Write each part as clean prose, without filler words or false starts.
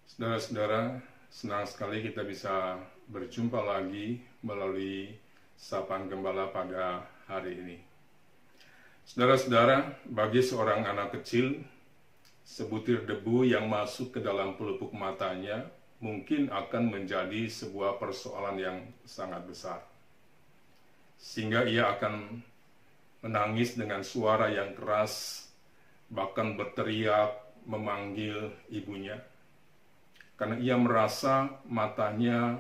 Saudara-saudara, senang sekali kita bisa berjumpa lagi melalui Sapaan Gembala pada hari ini. Saudara-saudara, bagi seorang anak kecil, sebutir debu yang masuk ke dalam pelupuk matanya mungkin akan menjadi sebuah persoalan yang sangat besar. Sehingga ia akan menangis dengan suara yang keras, bahkan berteriak memanggil ibunya. Karena ia merasa matanya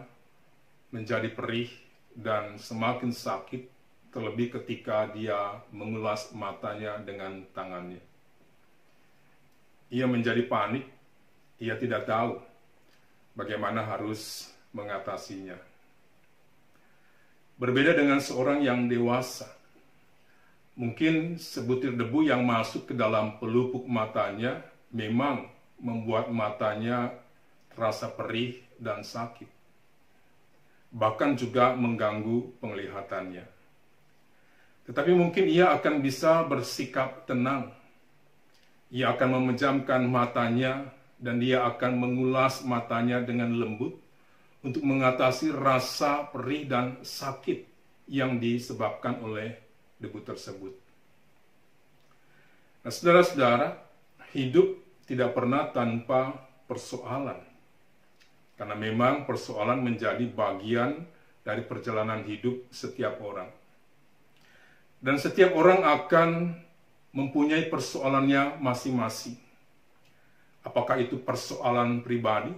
menjadi perih dan semakin sakit, terlebih ketika dia mengulas matanya dengan tangannya. Ia menjadi panik, ia tidak tahu bagaimana harus mengatasinya. Berbeda dengan seorang yang dewasa, mungkin sebutir debu yang masuk ke dalam pelupuk matanya memang membuat matanya terasa perih dan sakit, bahkan juga mengganggu penglihatannya. Tetapi mungkin ia akan bisa bersikap tenang. Ia akan memejamkan matanya dan dia akan mengulas matanya dengan lembut untuk mengatasi rasa perih dan sakit yang disebabkan oleh debu tersebut. Nah, saudara-saudara, hidup tidak pernah tanpa persoalan. Karena memang persoalan menjadi bagian dari perjalanan hidup setiap orang. Dan setiap orang akan mempunyai persoalannya masing-masing. Apakah itu persoalan pribadi?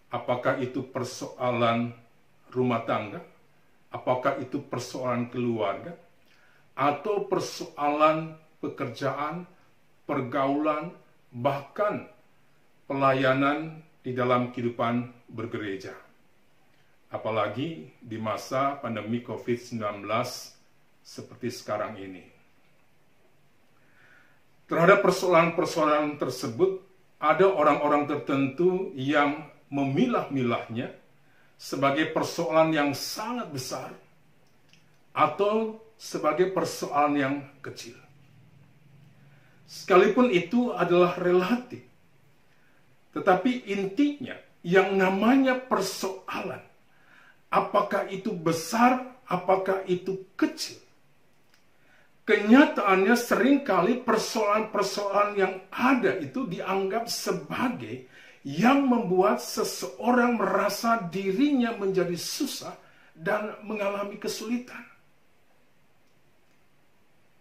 Apakah itu persoalan rumah tangga? Apakah itu persoalan keluarga? Atau persoalan pekerjaan, pergaulan, bahkan pelayanan di dalam kehidupan bergereja. Apalagi di masa pandemi COVID-19 seperti sekarang ini. Terhadap persoalan-persoalan tersebut, ada orang-orang tertentu yang memilah-milahnya sebagai persoalan yang sangat besar atau sebagai persoalan yang kecil. Sekalipun itu adalah relatif, tetapi intinya yang namanya persoalan, apakah itu besar, apakah itu kecil, kenyataannya seringkali persoalan-persoalan yang ada itu dianggap sebagai yang membuat seseorang merasa dirinya menjadi susah dan mengalami kesulitan.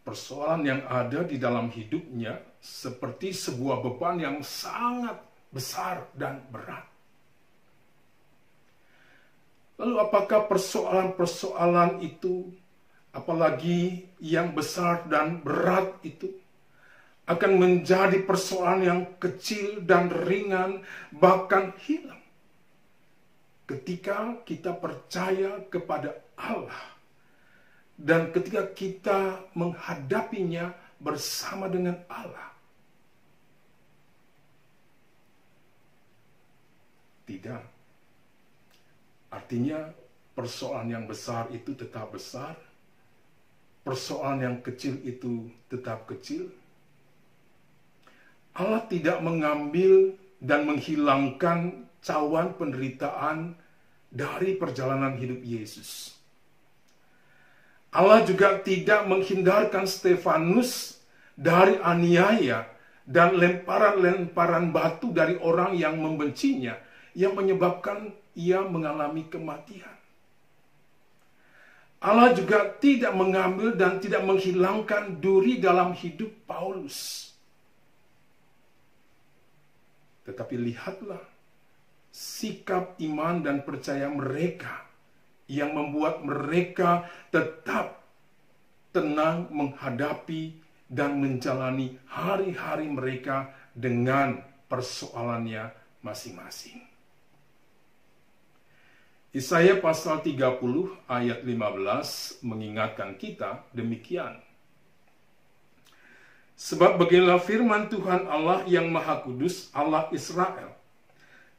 Persoalan yang ada di dalam hidupnya seperti sebuah beban yang sangat besar dan berat. Lalu apakah persoalan-persoalan itu, apalagi yang besar dan berat itu, akan menjadi persoalan yang kecil dan ringan, bahkan hilang ketika kita percaya kepada Allah dan ketika kita menghadapinya bersama dengan Allah? Tidak. Artinya persoalan yang besar itu tetap besar, persoalan yang kecil itu tetap kecil. Allah tidak mengambil dan menghilangkan cawan penderitaan dari perjalanan hidup Yesus. Allah juga tidak menghindarkan Stefanus dari aniaya dan lemparan-lemparan batu dari orang yang membencinya, yang menyebabkan ia mengalami kematian. Allah juga tidak mengambil dan tidak menghilangkan duri dalam hidup Paulus. Tetapi lihatlah sikap iman dan percaya mereka yang membuat mereka tetap tenang menghadapi dan menjalani hari-hari mereka dengan persoalannya masing-masing. Yesaya pasal 30 ayat 15 mengingatkan kita demikian. Sebab beginilah firman Tuhan Allah yang Maha Kudus, Allah Israel.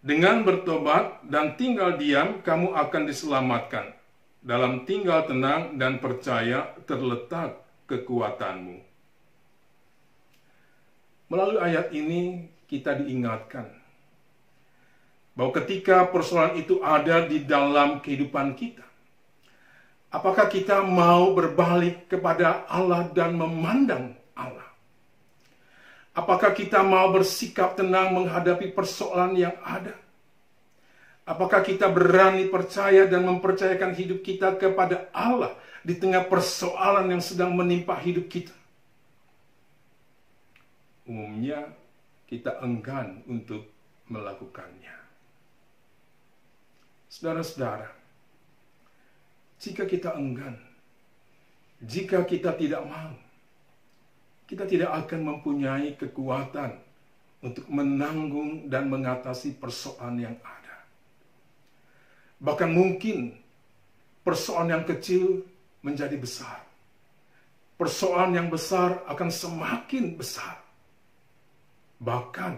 Dengan bertobat dan tinggal diam, kamu akan diselamatkan. Dalam tinggal tenang dan percaya terletak kekuatanmu. Melalui ayat ini kita diingatkan bahwa ketika persoalan itu ada di dalam kehidupan kita, apakah kita mau berbalik kepada Allah dan memandang Allah? Apakah kita mau bersikap tenang menghadapi persoalan yang ada? Apakah kita berani percaya dan mempercayakan hidup kita kepada Allah di tengah persoalan yang sedang menimpa hidup kita? Umumnya kita enggan untuk melakukannya. Saudara-saudara, jika kita enggan, jika kita tidak mau, kita tidak akan mempunyai kekuatan untuk menanggung dan mengatasi persoalan yang ada. Bahkan mungkin persoalan yang kecil menjadi besar. Persoalan yang besar akan semakin besar. Bahkan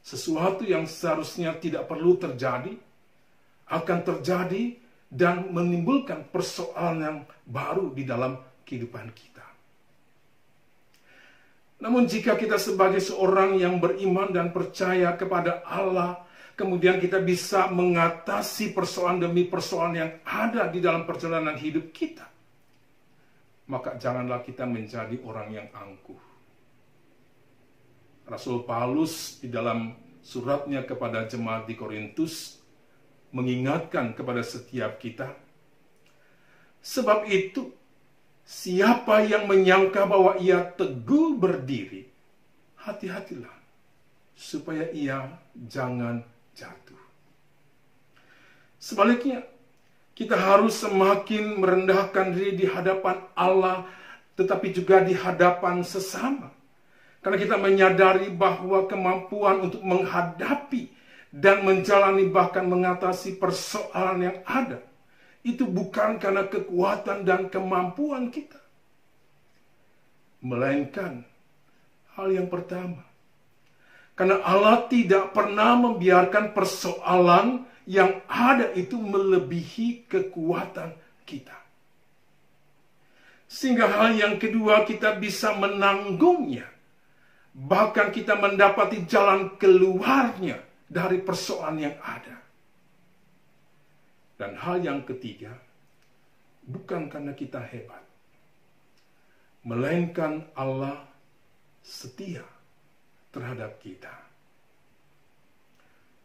sesuatu yang seharusnya tidak perlu terjadi akan terjadi dan menimbulkan persoalan yang baru di dalam kehidupan kita. Namun jika kita sebagai seorang yang beriman dan percaya kepada Allah, kemudian kita bisa mengatasi persoalan demi persoalan yang ada di dalam perjalanan hidup kita, maka janganlah kita menjadi orang yang angkuh. Rasul Paulus di dalam suratnya kepada jemaat di Korintus mengingatkan kepada setiap kita, sebab itu siapa yang menyangka bahwa ia teguh berdiri, hati-hatilah supaya ia jangan jatuh. Sebaliknya, kita harus semakin merendahkan diri di hadapan Allah, tetapi juga di hadapan sesama. Karena kita menyadari bahwa kemampuan untuk menghadapi dan menjalani bahkan mengatasi persoalan yang ada, itu bukan karena kekuatan dan kemampuan kita, melainkan hal yang pertama, karena Allah tidak pernah membiarkan persoalan yang ada itu melebihi kekuatan kita. Sehingga hal yang kedua, kita bisa menanggungnya. Bahkan kita mendapati jalan keluarnya dari persoalan yang ada. Dan hal yang ketiga, bukan karena kita hebat, melainkan Allah setia terhadap kita.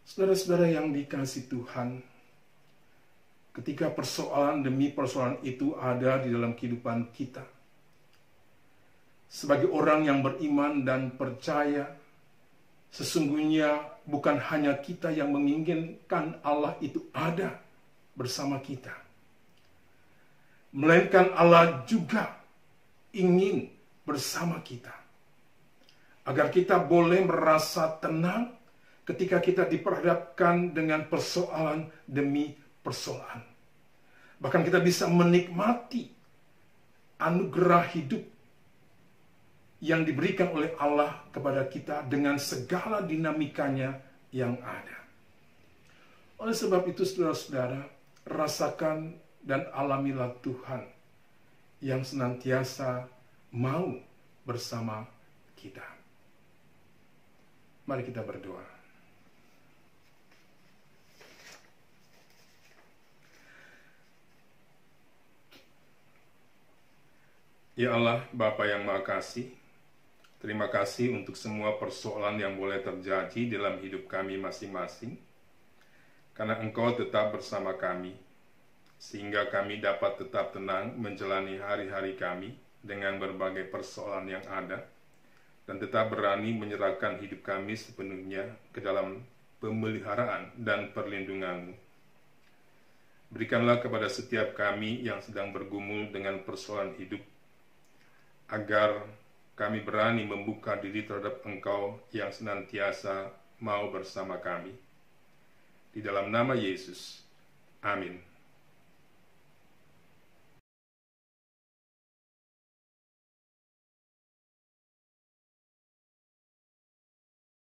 Saudara-saudara yang dikasihi Tuhan, ketika persoalan demi persoalan itu ada di dalam kehidupan kita, sebagai orang yang beriman dan percaya, sesungguhnya bukan hanya kita yang menginginkan Allah itu ada bersama kita, melainkan Allah juga ingin bersama kita, agar kita boleh merasa tenang ketika kita diperhadapkan dengan persoalan demi persoalan. Bahkan kita bisa menikmati anugerah hidup yang diberikan oleh Allah kepada kita dengan segala dinamikanya yang ada. Oleh sebab itu, saudara-saudara, rasakan dan alamilah Tuhan yang senantiasa mau bersama kita. Mari kita berdoa. Ya Allah, Bapa yang Maha Kasih, terima kasih untuk semua persoalan yang boleh terjadi dalam hidup kami masing-masing, karena Engkau tetap bersama kami, sehingga kami dapat tetap tenang menjalani hari-hari kami dengan berbagai persoalan yang ada, dan tetap berani menyerahkan hidup kami sepenuhnya ke dalam pemeliharaan dan perlindungan-Mu. Berikanlah kepada setiap kami yang sedang bergumul dengan persoalan hidup, agar kami berani membuka diri terhadap Engkau yang senantiasa mau bersama kami. Di dalam nama Yesus, amin.